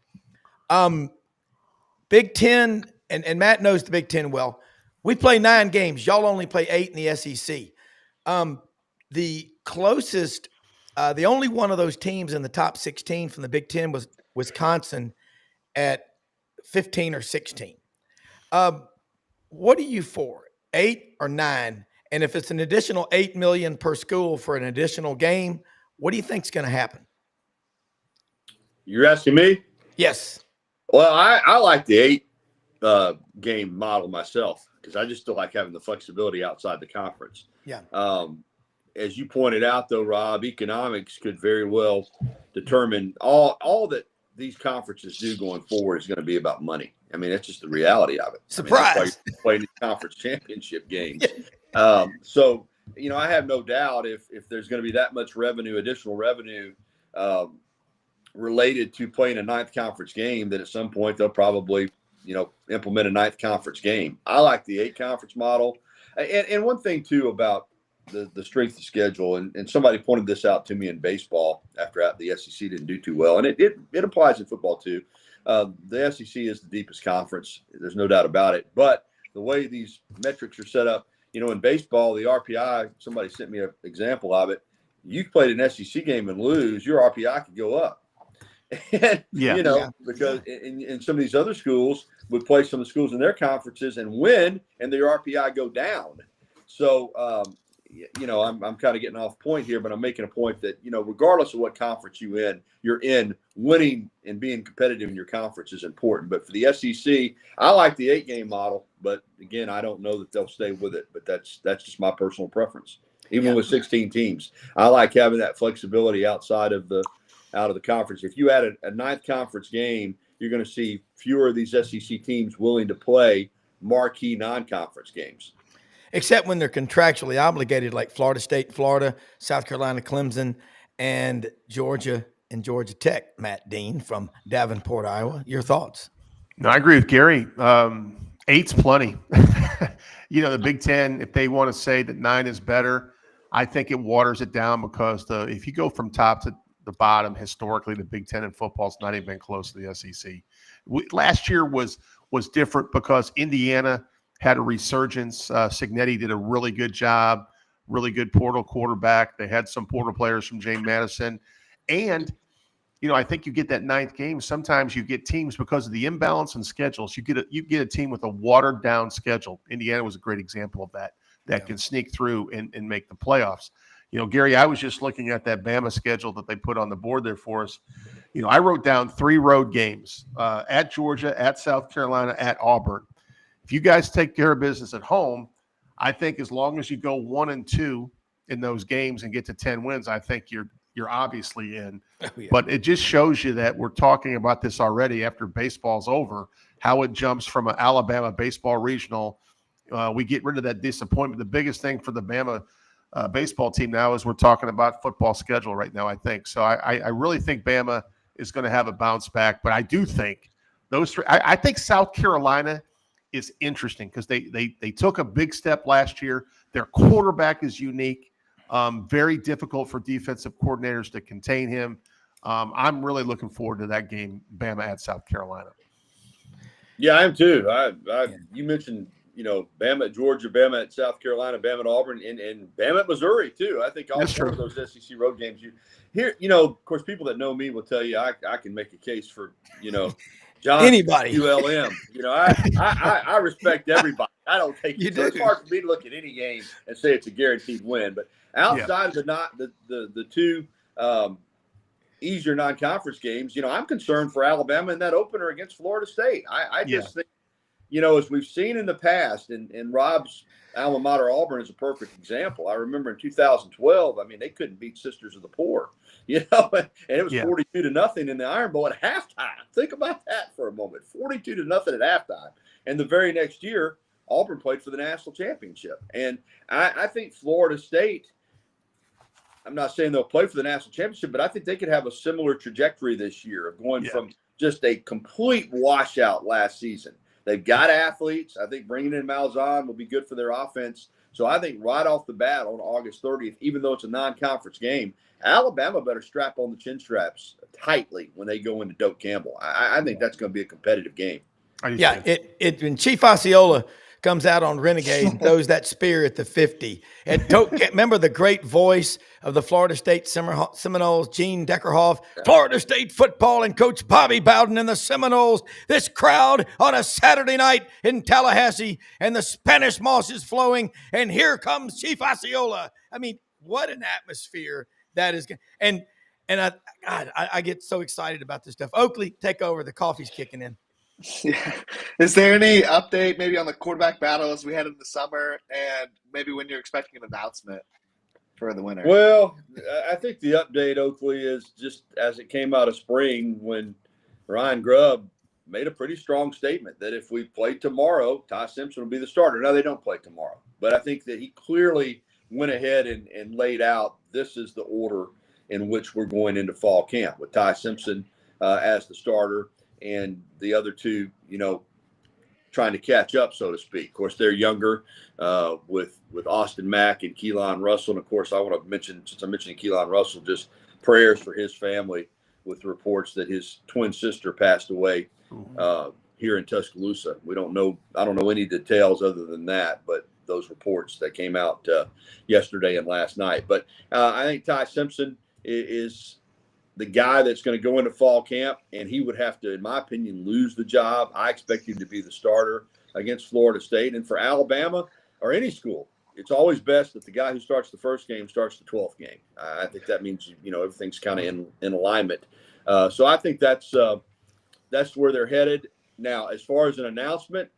Big Ten, and Matt knows the Big Ten well. We play 9 games. Y'all only play 8 in the SEC. The closest, the only one of those teams in the top 16 from the Big Ten was Wisconsin at 15 or 16. What are you for, 8 or 9? And if it's an additional $8 million per school for an additional game, what do you think is going to happen? You're asking me? Yes. Well, I like the 8 game model myself because I just still like having the flexibility outside the conference. Yeah. As you pointed out, though, Rob, economics could very well determine all that these conferences do going forward is going to be about money. I mean, that's just the reality of it. Surprise! I mean, that's why you're playing these conference championship games. So, I have no doubt if there's going to be that much revenue, additional revenue related to playing a ninth conference game, that at some point they'll probably, implement a ninth conference game. I like the 8 conference model. And one thing too about the strength of schedule, and somebody pointed this out to me in baseball after the SEC didn't do too well, and it applies in football too. The SEC is the deepest conference. There's no doubt about it. But the way these metrics are set up, in baseball, the RPI, somebody sent me an example of it. You played an SEC game and lose, your RPI could go up. And, because in some of these other schools would play some of the schools in their conferences and win, and their RPI go down. So, I'm kind of getting off point here, but I'm making a point that, regardless of what conference you're in, winning and being competitive in your conference is important. But for the SEC, I like the 8-game model, but again, I don't know that they'll stay with it, but that's just my personal preference. Even with 16 teams, I like having that flexibility out of the conference. If you add a ninth conference game, you're going to see fewer of these SEC teams willing to play marquee non-conference games. Except when they're contractually obligated, like Florida State, Florida, South Carolina, Clemson, and Georgia and Georgia Tech. Matt Dean from Davenport, Iowa. Your thoughts? No, I agree with Gary. 8's plenty. The Big Ten, if they want to say that 9 is better, I think it waters it down, because if you go from top to the bottom, historically, the Big Ten in football has not even been close to the SEC. Last year was different because Indiana had a resurgence. Signetti did a really good job, really good portal quarterback. They had some portal players from James Madison. And, I think you get that 9th game. Sometimes you get teams, because of the imbalance in schedules, you get a team with a watered down schedule. Indiana was a great example of that can sneak through and make the playoffs. Gary, I was just looking at that Bama schedule that they put on the board there for us. I wrote down 3 road games, at Georgia, at South Carolina, at Auburn. If you guys take care of business at home, I think as long as you go 1-2 in those games and get to 10 wins, I think you're obviously in. Oh, yeah. But it just shows you that we're talking about this already after baseball's over, how it jumps from an Alabama baseball regional. We get rid of that disappointment. The biggest thing for the Bama baseball team now is we're talking about football schedule right now, I think. So I really think Bama is going to have a bounce back. But I do think those 3 – I think South Carolina – is interesting because they took a big step last year. Their quarterback is unique, very difficult for defensive coordinators to contain him. I'm really looking forward to that game, Bama at South Carolina. Yeah, I am too. You mentioned, Bama at Georgia, Bama at South Carolina, Bama at Auburn, and Bama at Missouri too. I think all 4 of those SEC road games. Of course, people that know me will tell you I can make a case for, John, anybody, ULM. I respect everybody. I don't take it. It's hard for me to look at any game and say it's a guaranteed win. But outside of the 2 easier non-conference games, I'm concerned for Alabama in that opener against Florida State. I just think, as we've seen in the past, and Rob's alma mater Auburn is a perfect example. I remember in 2012, they couldn't beat Sisters of the Poor. And it was 42-0 in the Iron Bowl at halftime. Think about that for a moment. 42-0 at halftime. And the very next year, Auburn played for the national championship. And I think Florida State, I'm not saying they'll play for the national championship, but I think they could have a similar trajectory this year of going from just a complete washout last season. They've got athletes. I think bringing in Malzahn will be good for their offense. So I think right off the bat on August 30th, even though it's a non-conference game, Alabama better strap on the chin straps tightly when they go into Doak Campbell. I think that's going to be a competitive game. Yeah, when Chief Osceola comes out on Renegade and throws that spear at the 50. And remember the great voice of the Florida State Seminoles, Gene Deckerhoff, Florida State football, and Coach Bobby Bowden and the Seminoles. This crowd on a Saturday night in Tallahassee, and the Spanish moss is flowing, and here comes Chief Osceola. What an atmosphere that is. And I get so excited about this stuff. Oakley, take over. The coffee's kicking in. Yeah. Is there any update maybe on the quarterback battle as we head into the summer, and maybe when you're expecting an announcement for the winner? Well, I think the update, Oakley, is just as it came out of spring when, Ryan Grubb made a pretty strong statement that if we play tomorrow, Ty Simpson will be the starter. Now, they don't play tomorrow, but I think that he clearly went ahead and laid out this is the order in which we're going into fall camp with Ty Simpson as the starter and the other two, trying to catch up, so to speak. Of course, they're younger with Austin Mack and Keelan Russell. And, of course, I want to mention, since I'm mentioning Keelan Russell, just prayers for his family with reports that his twin sister passed away here in Tuscaloosa. I don't know any details other than that, but those reports that came out yesterday and last night. But I think Ty Simpson is the guy that's going to go into fall camp, and he would have to, in my opinion, lose the job. I expect him to be the starter against Florida State. And for Alabama or any school, it's always best that the guy who starts the first game starts the 12th game. I think that means, everything's kind of in alignment. So I think that's where they're headed. Now, as far as an announcement,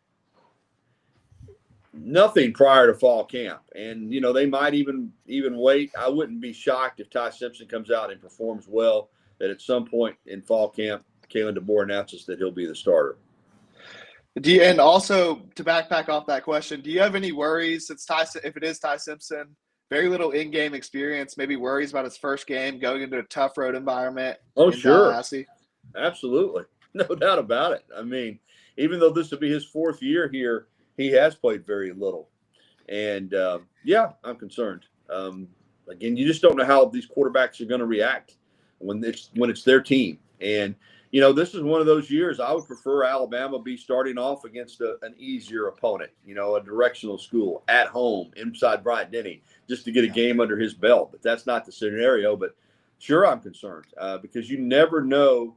nothing prior to fall camp. And, they might even wait. I wouldn't be shocked if Ty Simpson comes out and performs well, that at some point in fall camp, Kalen DeBoer announces that he'll be the starter. And also to backpack off that question, do you have any worries if it is Ty Simpson, very little in-game experience, maybe worries about his first game going into a tough road environment? Oh, sure. Tallahassee? Absolutely. No doubt about it. I mean, even though this will be his fourth year here, he has played very little. And, I'm concerned. Again, you just don't know how these quarterbacks are going to react when it's their team. And, this is one of those years I would prefer Alabama be starting off against an easier opponent, a directional school at home inside Bryant-Denny, just to get a game under his belt. But that's not the scenario. But sure, I'm concerned because you never know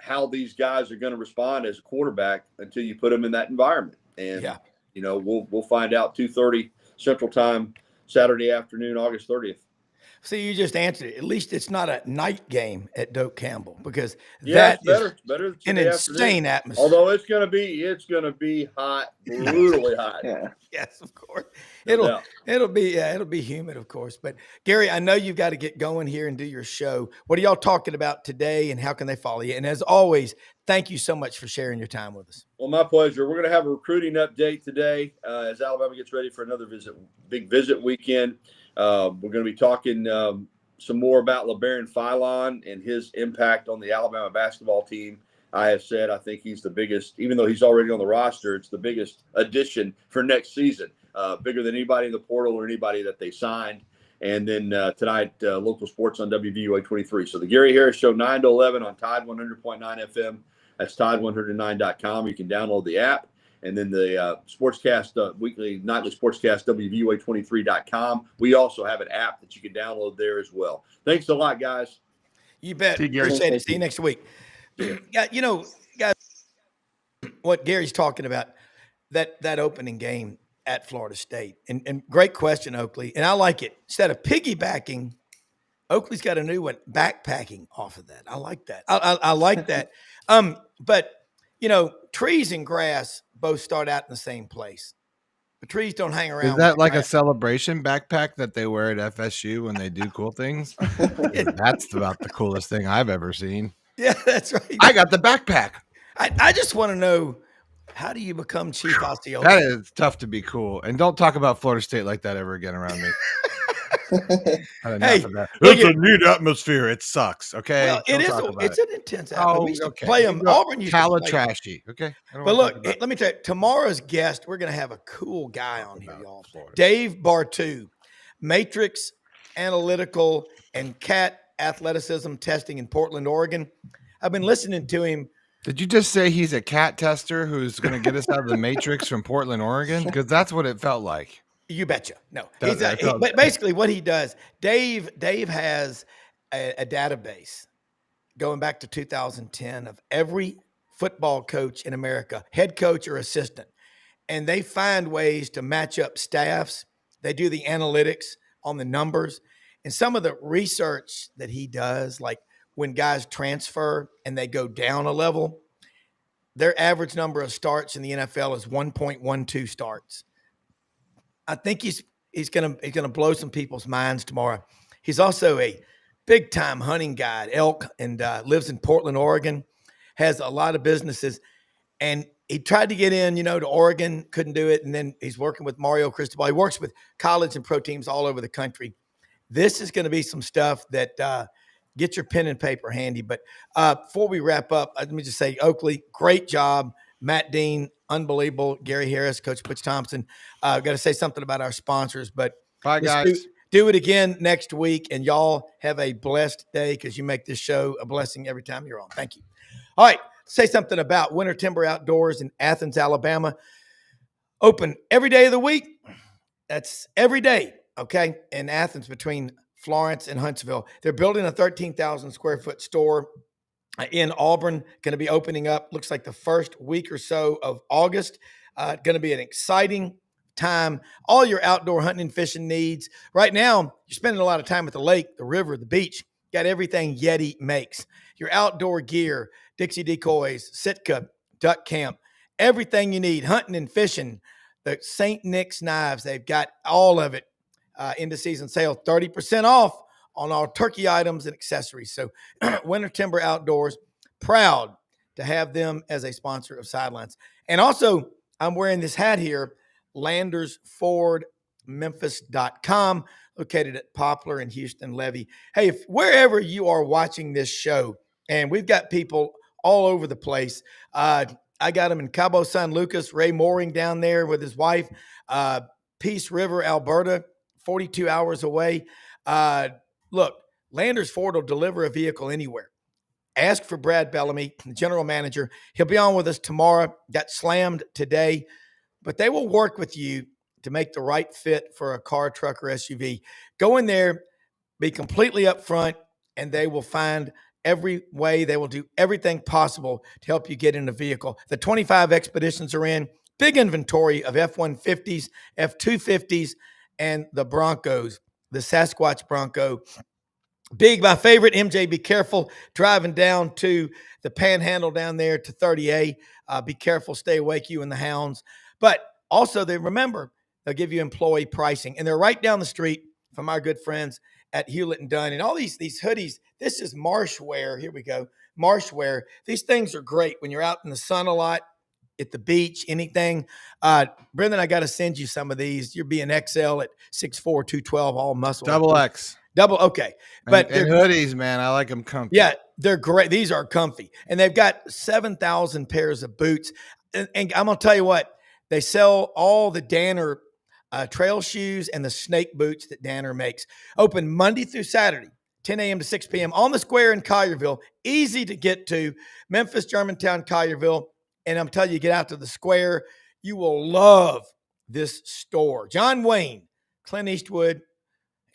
how these guys are going to respond as a quarterback until you put them in that environment. And, we'll find out 2:30 Central Time, Saturday afternoon, August 30th. See, you just answered it. At least it's not a night game at Doak Campbell, because It's better than an insane atmosphere. Although it's going to be hot, brutally hot. Yeah. Yes, of course. No It'll be humid, of course. But Gary, I know you've got to get going here and do your show. What are y'all talking about today, and how can they follow you? And as always, thank you so much for sharing your time with us. Well, my pleasure. We're going to have a recruiting update today as Alabama gets ready for another big visit weekend. We're going to be talking some more about LeBaron Philon and his impact on the Alabama basketball team. I have said I think he's the biggest, even though he's already on the roster, it's the biggest addition for next season, bigger than anybody in the portal or anybody that they signed. And then tonight, local sports on WVUA 23. So the Gary Harris Show, 9 to 11 on Tide 100.9 FM. That's Tide109.com. You can download the app. And then the Sportscast, nightly Sportscast, WVUA23.com. We also have an app that you can download there as well. Thanks a lot, guys. You bet. See you, Gary. Appreciate it. See you next week. Yeah, guys, what Gary's talking about, that opening game at Florida State. And great question, Oakley. And I like it. Instead of piggybacking, Oakley's got a new one, backpacking off of that. I like that. I like that. But, trees and grass both start out in the same place. The trees don't hang around. Is that like a celebration backpack that they wear at FSU when they do cool things? That's about the coolest thing I've ever seen. Yeah, that's right. I got the backpack. I just want to know, how do you become chief Osceola? That is tough to be cool. And don't talk about Florida State like that ever again around me. Hey, it's a neat atmosphere. It sucks. Okay. Well, it's an intense atmosphere. We used to play them. Auburn used to play trashy. Okay. But look, let me tell you, tomorrow's guest, we're going to have a cool guy on here, y'all. Dave Bartu, Matrix Analytical and CAT Athleticism Testing in Portland, Oregon. I've been listening to him. Did you just say he's a cat tester who's going to get us out of the Matrix from Portland, Oregon? Because that's what it felt like. You betcha. No, but basically what he does, Dave has a database going back to 2010 of every football coach in America, head coach or assistant. And they find ways to match up staffs. They do the analytics on the numbers. And some of the research that he does, like when guys transfer and they go down a level, their average number of starts in the NFL is 1.12 starts. I think he's gonna blow some people's minds tomorrow. He's also a big time hunting guide, elk, and lives in Portland, Oregon, has a lot of businesses. And he tried to get in, to Oregon, couldn't do it. And then he's working with Mario Cristobal. He works with college and pro teams all over the country. This is going to be some stuff that get your pen and paper handy. But before we wrap up, let me just say, Oakley, great job. Matt Dean, unbelievable. Gary Harris, Coach Butch Thompson. Got to say something about our sponsors. But Bye, guys. Do it again next week. And y'all have a blessed day because you make this show a blessing every time you're on. Thank you. All right. Say something about Winter Timber Outdoors in Athens, Alabama. Open every day of the week. That's every day, okay, in Athens between Florence and Huntsville. They're building a 13,000 square foot store in Auburn, going to be opening up, looks like the first week or so of August. Going to be an exciting time. All your outdoor hunting and fishing needs. Right now, you're spending a lot of time at the lake, the river, the beach. Got everything Yeti makes. Your outdoor gear, Dixie decoys, Sitka, duck camp, everything you need, hunting and fishing. The St. Nick's knives, they've got all of it into season sale, 30% off on all turkey items and accessories. So Winter Timber Outdoors, proud to have them as a sponsor of Sidelines. And also, I'm wearing this hat here, LandersFordMemphis.com, located at Poplar and Houston Levee. Hey, if wherever you are watching this show, and we've got people all over the place. I got them in Cabo San Lucas, Ray Mooring down there with his wife, Peace River, Alberta, 42 hours away. Look, Landers Ford will deliver a vehicle anywhere. Ask for Brad Bellamy, the general manager. He'll be on with us tomorrow. Got slammed today, but they will work with you to make the right fit for a car, truck, or SUV. Go in there, be completely upfront, and they will find every way. They will do everything possible to help you get in a vehicle. The 25 Expeditions are in. Big inventory of F-150s, F-250s, and the Broncos, the Sasquatch Bronco. Big, my favorite, MJ, be careful driving down to the Panhandle down there to 30A. Be careful, stay awake, you and the hounds. But also, they'll give you employee pricing. And they're right down the street from our good friends at Hewlett and Dunn. And all these hoodies, this is Marshwear. Here we go. Marshwear. These things are great when you're out in the sun a lot, at the beach, anything. Brendan, I got to send you some of these. You're being XL at 6'4", 212, all muscle. Double X. Double, okay. But and hoodies, man, I like them comfy. Yeah, they're great. These are comfy. And they've got 7,000 pairs of boots. And I'm going to tell you what, they sell all the Danner trail shoes and the snake boots that Danner makes. Open Monday through Saturday, 10 a.m. to 6 p.m. on the square in Collierville. Easy to get to. Memphis, Germantown, Collierville. And I'm telling you, get out to the square. You will love this store. John Wayne, Clint Eastwood,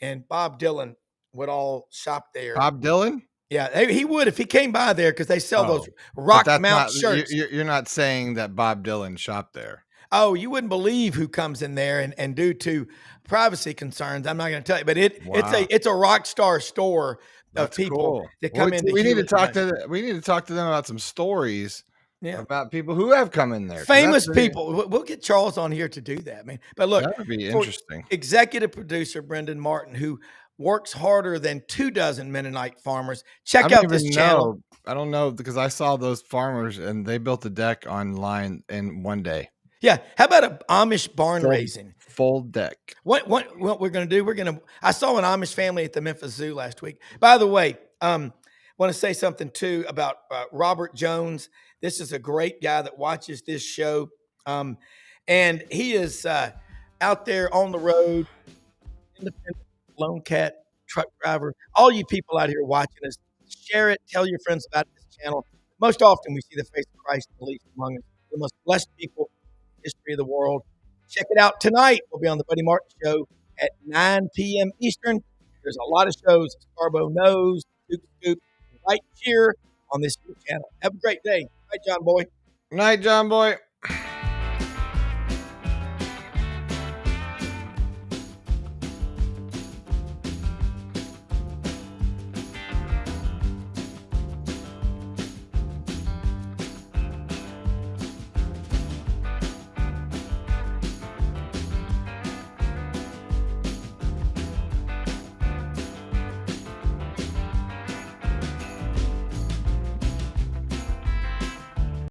and Bob Dylan would all shop there. Bob Dylan? Yeah, he would if he came by there because they sell those Rock Mount shirts. You're not saying that Bob Dylan shopped there. Oh, you wouldn't believe who comes in there, and due to privacy concerns, I'm not going to tell you, but it's a rock star store of people that come in. We need to talk to them about some stories. Yeah. About people who have come in there. Famous people. We'll get Charles on here to do that, man. But look, that would be interesting. Executive producer Brendan Martin, who works harder than 24 Mennonite farmers. Check out this channel. I don't know, because I saw those farmers and they built a deck online in one day. Yeah. How about an Amish barn raising? Full deck. What we're going to do, I saw an Amish family at the Memphis Zoo last week. By the way, want to say something too about Robert Jones. This is a great guy that watches this show. And he is out there on the road, independent, lone cat, truck driver. All you people out here watching us, share it, tell your friends about this channel. Most often we see the face of Christ, the least among us, the most blessed people in the history of the world. Check it out tonight. We'll be on the Buddy Martin Show at 9 p.m. Eastern. There's a lot of shows, Scarbo Knows, Scoop, right here on this channel. Have a great day. Night, John Boy. Night, John Boy.